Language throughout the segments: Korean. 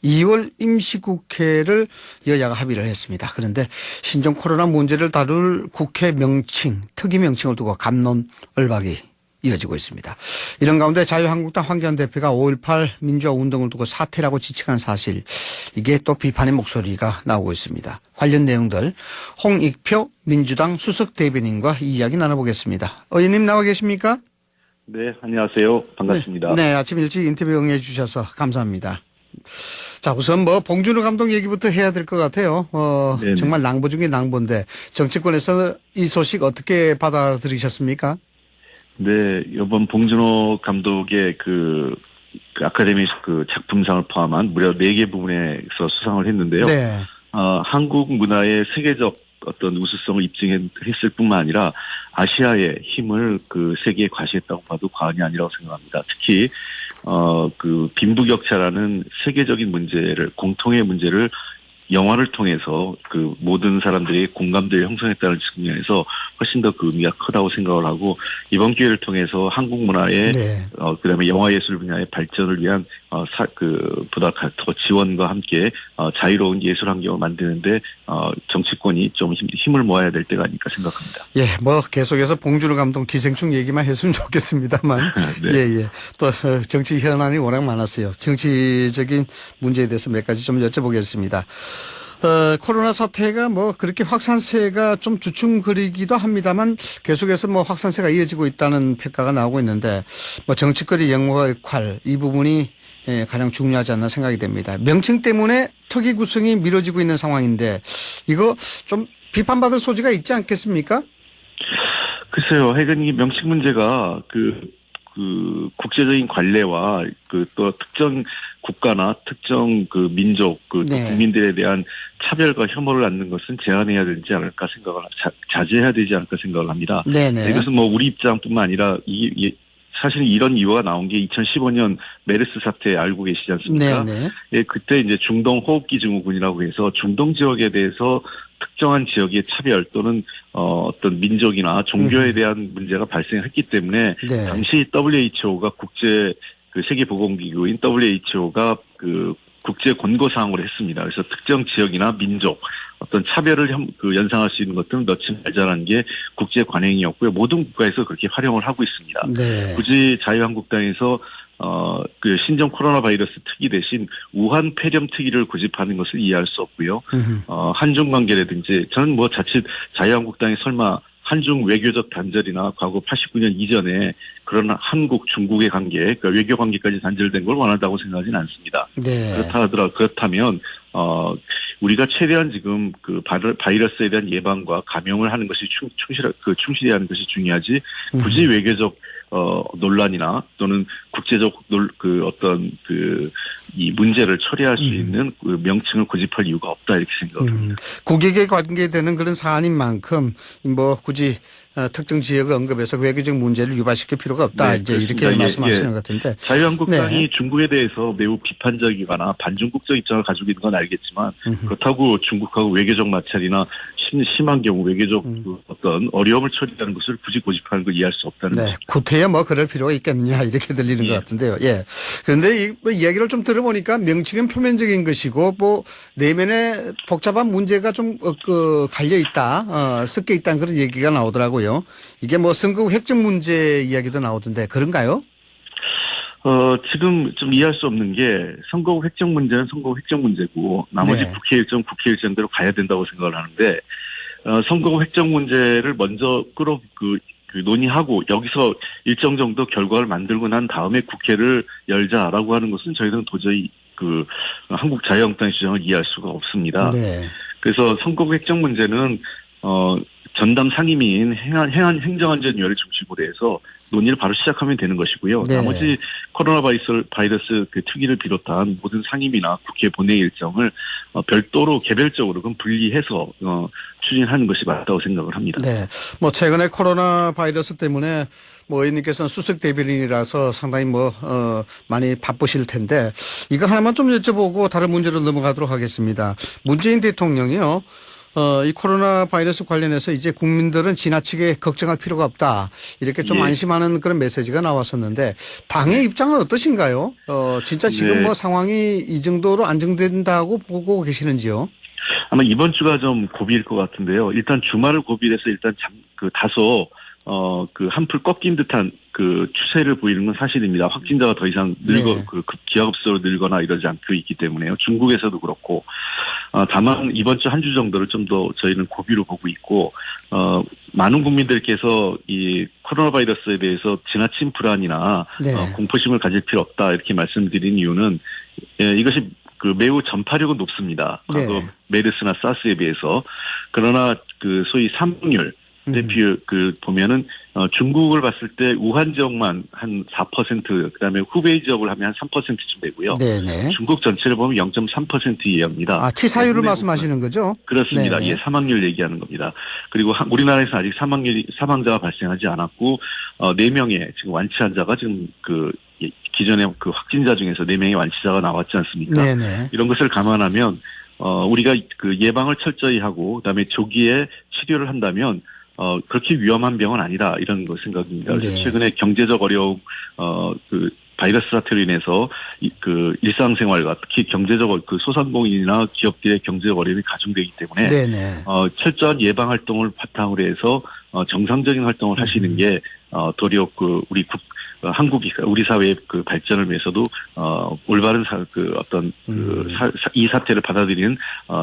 2월 임시국회를 여야가 합의를 했습니다. 그런데 신종 코로나 문제를 다룰 국회 명칭, 특위 명칭을 두고 갑론을박이 이어지고 있습니다. 이런 가운데 자유한국당 황교안 대표가 5.18 민주화 운동을 두고 사퇴라고 지칭한 사실, 이게 또 비판의 목소리가 나오고 있습니다. 관련 내용들 홍익표 민주당 수석 대변인과 이야기 나눠보겠습니다. 의원님 나와 계십니까? 네, 안녕하세요. 반갑습니다. 네, 아침 일찍 인터뷰 응해 주셔서 감사합니다. 자, 우선 봉준호 감독 얘기부터 해야 될 것 같아요. 정말 낭보 중에 낭보인데 정치권에서 이 소식 어떻게 받아들이셨습니까? 네, 이번 봉준호 감독의 그 아카데미 작품상을 포함한 무려 4개 부분에서 수상을 했는데요. 네. 한국 문화의 세계적 어떤 우수성을 입증했을 뿐만 아니라 아시아의 힘을 세계에 과시했다고 봐도 과언이 아니라고 생각합니다. 특히 빈부격차라는 세계적인 문제를, 공통의 문제를 영화를 통해서 모든 사람들이 공감대를 형성했다는 측면에서 훨씬 더 의미가 크다고 생각을 하고, 이번 기회를 통해서 한국 문화의 그다음에 영화 예술 분야의 발전을 위한 보다 더 지원과 함께 자유로운 예술 환경을 만드는데 정치권이 좀 힘을 모아야 될 때가 아닐까 생각합니다. 예, 계속해서 봉준호 감독 기생충 얘기만 했으면 좋겠습니다만, 네. 또 정치 현안이 워낙 많았어요. 정치적인 문제에 대해서 몇 가지 좀 여쭤보겠습니다. 코로나 사태가 그렇게 확산세가 좀 주춤거리기도 합니다만 계속해서 확산세가 이어지고 있다는 평가가 나오고 있는데 정치권의 영과 역할, 이 부분이 가장 중요하지 않나 생각이 됩니다. 명칭 때문에 특위 구성이 미뤄지고 있는 상황인데 이거 좀 비판받을 소지가 있지 않겠습니까? 글쎄요, 하여간 이 명칭 문제가 국제적인 관례와 또 특정 국가나 특정 민족, 국민들에 대한 차별과 혐오를 갖는 것은 제한해야 되지 않을까 자제해야 되지 않을까 생각을 합니다. 네네. 이것은 우리 입장뿐만 아니라 사실 이런 이유가 나온 게 2015년 메르스 사태 알고 계시지 않습니까? 네네. 예, 그때 이제 중동 호흡기 증후군이라고 해서 중동 지역에 대해서 특정한 지역의 차별 또는 어떤 민족이나 종교에 대한 문제가 발생했기 때문에 당시 WHO가 세계보건기구인 WHO가 국제 권고사항으로 했습니다. 그래서 특정 지역이나 민족 어떤 차별을 연상할 수 있는 것들은 넣지 말자라는 게 국제 관행이었고요. 모든 국가에서 그렇게 활용을 하고 있습니다. 네. 굳이 자유한국당에서 신종 코로나 바이러스 특위 대신 우한 폐렴 특위를 고집하는 것을 이해할 수 없고요. 한중 관계라든지 저는 자칫 자유한국당이 설마 한중 외교적 단절이나 과거 89년 이전에 그런 한국, 중국의 관계, 외교 관계까지 단절된 걸 원한다고 생각하지는 않습니다. 네. 그렇다면, 우리가 최대한 지금 바이러스에 대한 예방과 감염을 하는 것이 충실해야 하는 것이 중요하지, 굳이 외교적 논란이나 또는 국제적 이 문제를 처리할 수 있는 명칭을 고집할 이유가 없다, 이렇게 생각합니다. 국익에 관계되는 그런 사안인 만큼 굳이 특정 지역을 언급해서 외교적 문제를 유발시킬 필요가 없다. 이제 이렇게 말씀하시는 것 같은데. 자유한국당이 중국에 대해서 매우 비판적이거나 반중국적 입장을 가지고 있는 건 알겠지만 그렇다고 중국하고 외교적 마찰이나 심한 경우 외교적 어떤 어려움을 처리하는 것을 굳이 고집하는 걸 이해할 수 없다는 것입니다. 구태여 그럴 필요가 있겠느냐 이렇게 들리는 것 같은데요. 예. 그런데 이야기를 좀 들어보니까 명칭은 표면적인 것이고 내면에 복잡한 문제가 좀 갈려 있다, 섞여 있다는 그런 얘기가 나오더라고요. 이게 선거 획정 문제 이야기도 나오던데 그런가요? 지금 좀 이해할 수 없는 게 선거구 획정 문제는 선거구 획정 문제고 나머지 국회 일정대로 가야 된다고 생각을 하는데 선거구 획정 문제를 먼저 논의하고 여기서 일정 정도 결과를 만들고 난 다음에 국회를 열자라고 하는 것은 저희들은 도저히 한국 자유한국당의 주장을 이해할 수가 없습니다. 네. 그래서 선거구 획정 문제는 전담 상임위인 행정안전위원회 중심으로 해서 논의를 바로 시작하면 되는 것이고요. 네. 나머지 코로나 바이러스 특위를 비롯한 모든 상임위나 국회 본회의 일정을 별도로 개별적으로 분리해서 추진하는 것이 맞다고 생각을 합니다. 네. 최근에 코로나 바이러스 때문에 의원님께서는 수석 대변인이라서 상당히 많이 바쁘실 텐데 이거 하나만 좀 여쭤보고 다른 문제로 넘어가도록 하겠습니다. 문재인 대통령이요. 이 코로나 바이러스 관련해서 이제 국민들은 지나치게 걱정할 필요가 없다. 이렇게 좀 예. 안심하는 그런 메시지가 나왔었는데 당의 입장은 어떠신가요? 진짜 지금 네. 뭐 상황이 이 정도로 안정된다고 보고 계시는지요? 아마 이번 주가 좀 고비일 것 같은데요. 일단 주말을 고비해서 일단 다소 한풀 꺾인 듯한 그 추세를 보이는 건 사실입니다. 확진자가 더 이상 네. 기하급수로 늘거나 이러지 않고 있기 때문에요. 중국에서도 그렇고. 다만 이번 주 한 주 정도를 좀 더 저희는 고비로 보고 있고, 많은 국민들께서 이 코로나 바이러스에 대해서 지나친 불안이나 네. 공포심을 가질 필요 없다 이렇게 말씀드린 이유는 이것이 매우 전파력은 높습니다. 네. 메르스나 사스에 비해서. 그러나 소위 사망률 대표 보면은 중국을 봤을 때 우한 지역만 한 4%, 그다음에 후베이 지역을 하면 한 3%쯤 되고요. 네네. 중국 전체를 보면 0.3% 이하입니다. 치사율을 말씀하시는 거죠? 그렇습니다. 네네. 예, 사망률 얘기하는 겁니다. 그리고 우리나라에서 아직 사망자가 발생하지 않았고 4명의 지금 완치 환자가 지금 기존의 확진자 중에서 4명의 완치자가 나왔지 않습니까? 네네. 이런 것을 감안하면 우리가 예방을 철저히 하고 그다음에 조기에 치료를 한다면 그렇게 위험한 병은 아니다 이런 거 생각입니다. 그래서 네. 최근에 경제적 어려움 바이러스 사태로 인해서 일상생활과 특히 경제적 소상공인이나 기업들의 경제적 어려움이 가중되기 때문에 네네. 철저한 예방 활동을 바탕으로 해서 정상적인 활동을 하시는 게 도리어 한국이 우리 사회의 발전을 위해서도 올바른 이 사태를 받아들이는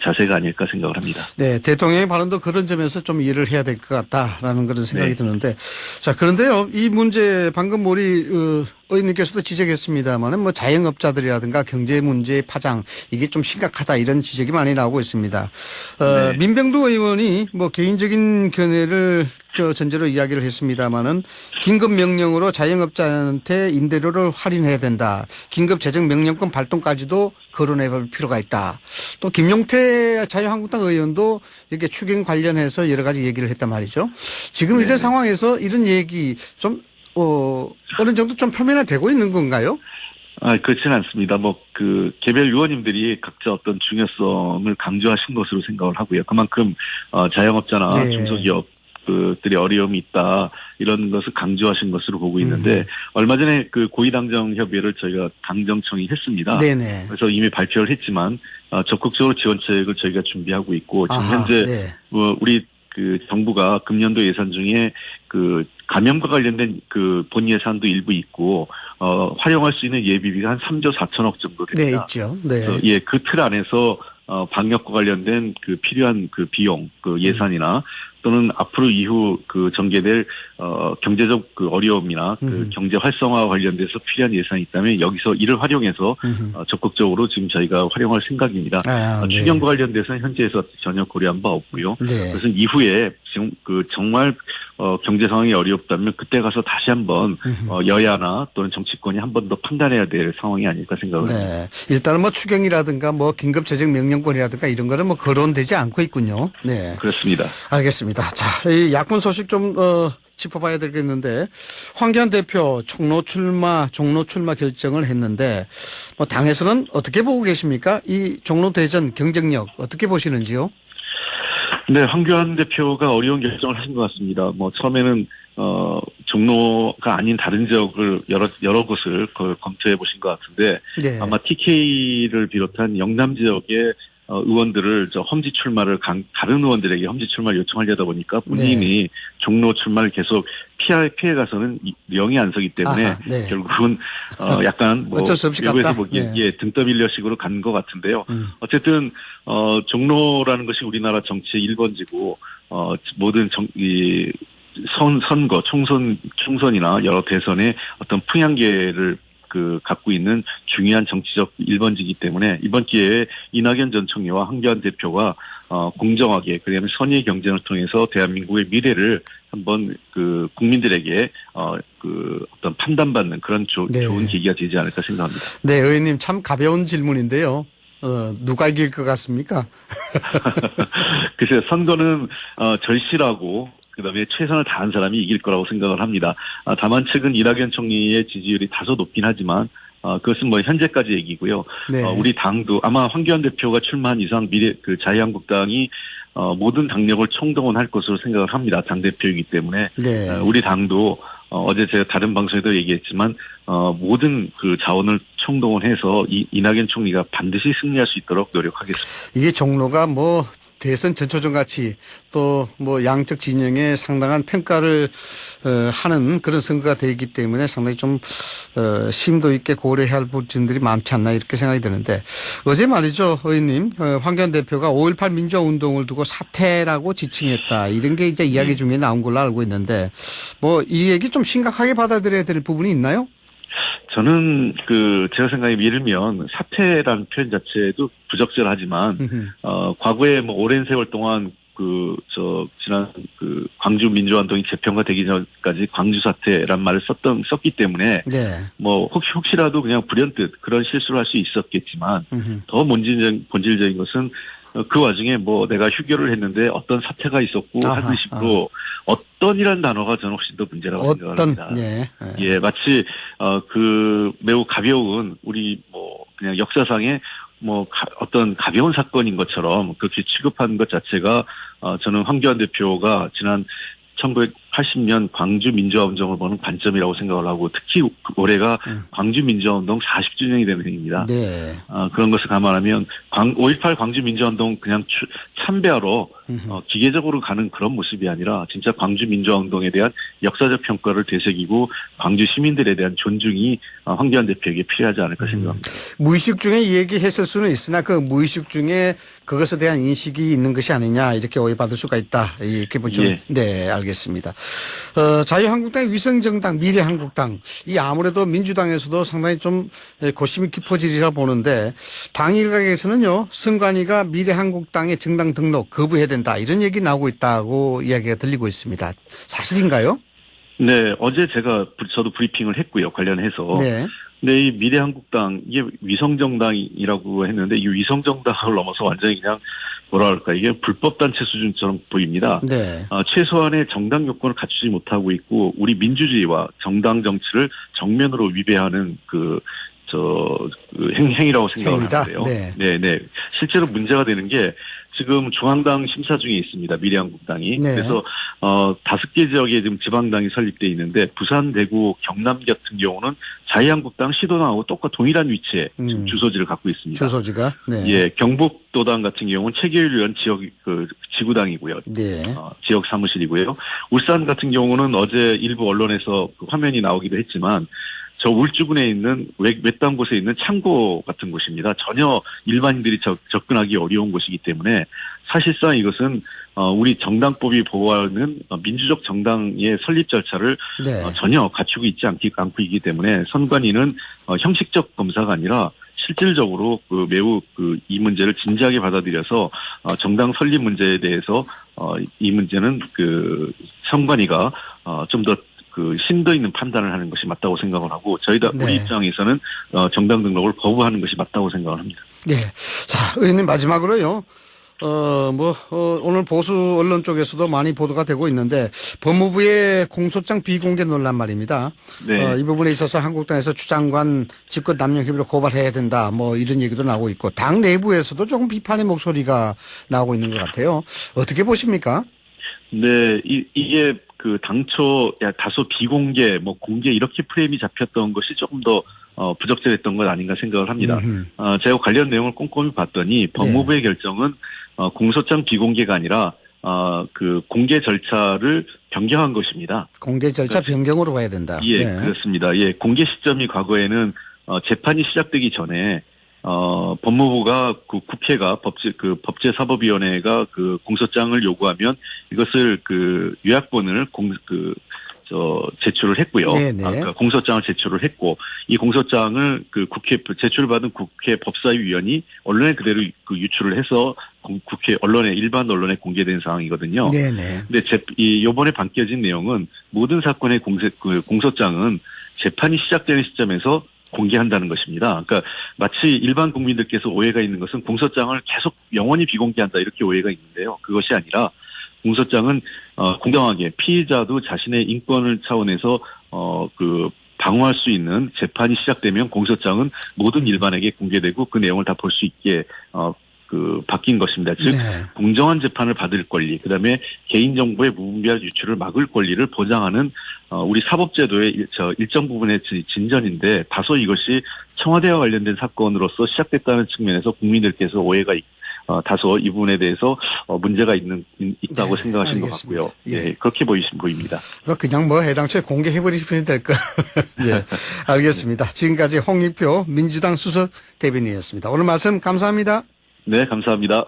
자세가 아닐까 생각을 합니다. 네, 대통령의 발언도 그런 점에서 좀 이해를 해야 될 것 같다라는 그런 생각이 네. 드는데, 자 그런데요, 이 문제 방금 우리 의원님께서도 지적했습니다만은 뭐 자영업자들이라든가 경제 문제의 파장 이게 좀 심각하다 이런 지적이 많이 나오고 있습니다. 네. 민병두 의원이 뭐 개인적인 견해를 전제로 이야기를 했습니다마는 긴급 명령으로 자영업자한테 임대료를 할인해야 된다. 긴급 재정 명령권 발동까지도 거론해 볼 필요가 있다. 또 김용태 자유한국당 의원도 이렇게 추경 관련해서 여러 가지 얘기를 했단 말이죠. 지금 이런 상황에서 이런 얘기 좀 어느 정도 좀 표면화되고 있는 건가요? 그렇지는 않습니다. 개별 의원님들이 각자 어떤 중요성을 강조하신 것으로 생각을 하고요. 그만큼 자영업자나 네. 중소기업 들이 어려움이 있다 이런 것을 강조하신 것으로 보고 있는데 얼마 전에 고위당정 협의를 저희가 당정청이 했습니다. 네네. 그래서 이미 발표를 했지만 적극적으로 지원책을 저희가 준비하고 있고 지금 현재 네. 우리 정부가 금년도 예산 중에 감염과 관련된 본 예산도 일부 있고 활용할 수 있는 예비비가 한 3조 4천억 정도 됩니다. 네, 있죠. 네. 그 틀 안에서 방역과 관련된 필요한 비용, 예산이나 또는 앞으로 이후 전개될 경제적 어려움이나 경제 활성화와 관련돼서 필요한 예산이 있다면 여기서 이를 활용해서 적극적으로 지금 저희가 활용할 생각입니다. 네. 추경과 관련돼서는 현재에서 전혀 고려한 바 없고요. 네. 그래서 이후에 지금 정말 경제 상황이 어렵다면 그때 가서 다시 한번 여야나 또는 정치권이 한 번 더 판단해야 될 상황이 아닐까 생각을 합니다. 네. 일단은 뭐 추경이라든가 뭐 긴급 재정 명령권이라든가 이런 거는 뭐 거론되지 않고 있군요. 네. 그렇습니다. 알겠습니다. 자, 이 야권 소식 좀 짚어봐야 되겠는데 황교안 대표 종로 출마 결정을 했는데 뭐 당에서는 어떻게 보고 계십니까? 이 종로 대전 경쟁력 어떻게 보시는지요? 네, 황교안 대표가 어려운 결정을 하신 것 같습니다. 처음에는 종로가 아닌 다른 지역을 여러 곳을 검토해 보신 것 같은데 네. 아마 TK를 비롯한 영남 지역의 의원들을 험지 출마를 다른 의원들에게 험지 출마를 요청하려다 보니까 본인이 종로 출마를 계속 피해 가서는 영이 안 서기 때문에 네. 결국은 약간 어쩔 수 없이 외부에서 갔다. 보기에 등 떠밀려식으로 간 것 같은데요. 어쨌든 종로라는 것이 우리나라 정치의 1번지고 모든 선거 총선이나 여러 대선의 어떤 풍향계를 갖고 있는 중요한 정치적 1번지이기 때문에 이번 기회에 이낙연 전 총리와 황교안 대표가 공정하게 그다음에 선의의 경쟁을 통해서 대한민국의 미래를 한번 국민들에게 어떤 판단받는 그런 좋은 계기가 되지 않을까 생각합니다. 네, 의원님 참 가벼운 질문인데요. 누가 이길 것 같습니까? 글쎄요, 선거는 절실하고 그다음에 최선을 다한 사람이 이길 거라고 생각을 합니다. 다만 최근 이낙연 총리의 지지율이 다소 높긴 하지만 그것은 현재까지 얘기고요. 네. 우리 당도 아마 황교안 대표가 출마한 이상 자유한국당이 모든 당력을 총동원할 것으로 생각을 합니다. 당대표이기 때문에. 네. 우리 당도 어제 제가 다른 방송에도 얘기했지만 모든 그 자원을 총동원해서 이낙연 총리가 반드시 승리할 수 있도록 노력하겠습니다. 이게 종로가 뭐 대선 전초전 같이 또 뭐 양적 진영에 상당한 평가를 하는 그런 선거가 되기 때문에 상당히 좀 심도 있게 고려해야 할 부분들이 많지 않나 이렇게 생각이 드는데 어제 말이죠, 의원님, 황교안 대표가 5.18 민주화 운동을 두고 사태라고 지칭했다 이런 게 이제 이야기 중에 나온 걸로 알고 있는데 뭐 이 얘기 좀 심각하게 받아들여야 될 부분이 있나요? 저는 제가 생각에 예를 들면 사태라는 표현 자체도 부적절하지만 과거에 뭐 오랜 세월 동안 지난 광주 민주화운동이 재평가되기 전까지 광주 사태란 말을 썼기 때문에 네. 뭐 혹시라도 그냥 불현듯 그런 실수를 할 수 있었겠지만 더 본질적인 것은 그 와중에 뭐 내가 휴교를 했는데 어떤 사태가 있었고 하는 식으로 어떤이란 단어가 저는 훨씬 더 문제라고 생각을 합니다. 네. 예, 마치 매우 가벼운 우리 뭐 그냥 역사상의 뭐 어떤 가벼운 사건인 것처럼 그렇게 취급하는 것 자체가 저는 황교안 대표가 지난 1980년 광주 민주화운동을 보는 관점이라고 생각을 하고 특히 올해가 광주 민주화운동 40주년이 되는 해입니다. 네. 그런 것을 감안하면 5.18 광주 민주화운동 그냥 참배하러 기계적으로 가는 그런 모습이 아니라 진짜 광주 민주화운동에 대한 역사적 평가를 되새기고 광주 시민들에 대한 존중이 황교안 대표에게 필요하지 않을까 생각합니다. 무의식 중에 얘기했을 수는 있으나 그 무의식 중에 그것에 대한 인식이 있는 것이 아니냐 이렇게 오해받을 수가 있다. 이렇게 보죠. 예. 네, 알겠습니다. 자유한국당, 위성정당, 미래한국당 이 아무래도 민주당에서도 상당히 좀 고심이 깊어지리라 보는데 당 일각에서는요 선관위가 미래한국당의 정당 등록 거부해야 된다 이런 얘기 나오고 있다고 이야기가 들리고 있습니다. 사실인가요? 네, 어제 저도 브리핑을 했고요 관련해서. 네. 근데 이 미래한국당 이게 위성정당이라고 했는데 이 위성정당을 넘어서 완전히 그냥 뭐랄까 이게 불법단체 수준처럼 보입니다. 네. 최소한의 정당 요건을 갖추지 못하고 있고 우리 민주주의와 정당 정치를 정면으로 위배하는 행위라고 생각을 하는데요. 네. 실제로 문제가 되는 게 지금 중앙당 심사 중에 있습니다. 미래한국당이. 네. 그래서 5개 지역에 지금 지방당이 설립돼 있는데 부산, 대구, 경남 같은 경우는 자유한국당 시도당하고 동일한 위치에 지금 주소지를 갖고 있습니다. 주소지가. 네. 예, 경북도당 같은 경우는 최계위원 지역 지구당이고요. 네. 지역 사무실이고요. 울산 같은 경우는 어제 일부 언론에서 화면이 나오기도 했지만 저 울주군에 있는 외딴 곳에 있는 창고 같은 곳입니다. 전혀 일반인들이 접근하기 어려운 곳이기 때문에 사실상 이것은 우리 정당법이 보호하는 민주적 정당의 설립 절차를 네. 전혀 갖추고 있지 않고 있기 때문에 선관위는 형식적 검사가 아니라 실질적으로 매우 이 문제를 진지하게 받아들여서 정당 설립 문제에 대해서 이 문제는 선관위가 좀 더 심도 있는 판단을 하는 것이 맞다고 생각을 하고 우리 입장에서는 정당 등록을 거부하는 것이 맞다고 생각을 합니다. 네. 자, 의원님 마지막으로요. 오늘 보수 언론 쪽에서도 많이 보도가 되고 있는데 법무부의 공소장 비공개 논란 말입니다. 네. 이 부분에 있어서 한국당에서 추장관 직권 남용 혐의로 고발해야 된다. 뭐 이런 얘기도 나오고 있고 당 내부에서도 조금 비판의 목소리가 나오고 있는 것 같아요. 어떻게 보십니까? 네, 이게 당초 다소 비공개, 공개 이렇게 프레임이 잡혔던 것이 조금 더 부적절했던 것 아닌가 생각을 합니다. 제가 관련 내용을 꼼꼼히 봤더니 법무부의 결정은 공소장 비공개가 아니라 공개 절차를 변경한 것입니다. 공개 절차 변경으로 가야 된다. 예, 네. 그렇습니다. 예, 공개 시점이 과거에는 재판이 시작되기 전에 법무부가 국회가 법제사법위원회가 공소장을 요구하면 이것을 요약본을 제출을 했고요. 공소장을 제출을 했고 이 공소장을 제출받은 국회 법사위원이 언론에 그대로 유출을 해서 일반 언론에 공개된 상황이거든요. 근데 이번에 밝혀진 내용은 모든 사건의 공소장은 재판이 시작되는 시점에서 공개한다는 것입니다. 그러니까 마치 일반 국민들께서 오해가 있는 것은 공소장을 계속 영원히 비공개한다 이렇게 오해가 있는데요. 그것이 아니라 공소장은 공정하게 피의자도 자신의 인권을 차원에서 방어할 수 있는 재판이 시작되면 공소장은 모든 일반에게 공개되고 그 내용을 다 볼 수 있게 바뀐 것입니다. 즉 공정한 재판을 받을 권리, 그다음에 개인정보의 무분별한 유출을 막을 권리를 보장하는 우리 사법제도의 일정 부분의 진전인데 다소 이것이 청와대와 관련된 사건으로서 시작됐다는 측면에서 국민들께서 오해가 다소 이 부분에 대해서 문제가 있다고 생각하시는 것 같고요. 예, 그렇게 보입니다. 그냥 해당처에 공개해버리시면 될 거. 네, 알겠습니다. 지금까지 홍익표 민주당 수석 대변인이었습니다. 오늘 말씀 감사합니다. 네, 감사합니다.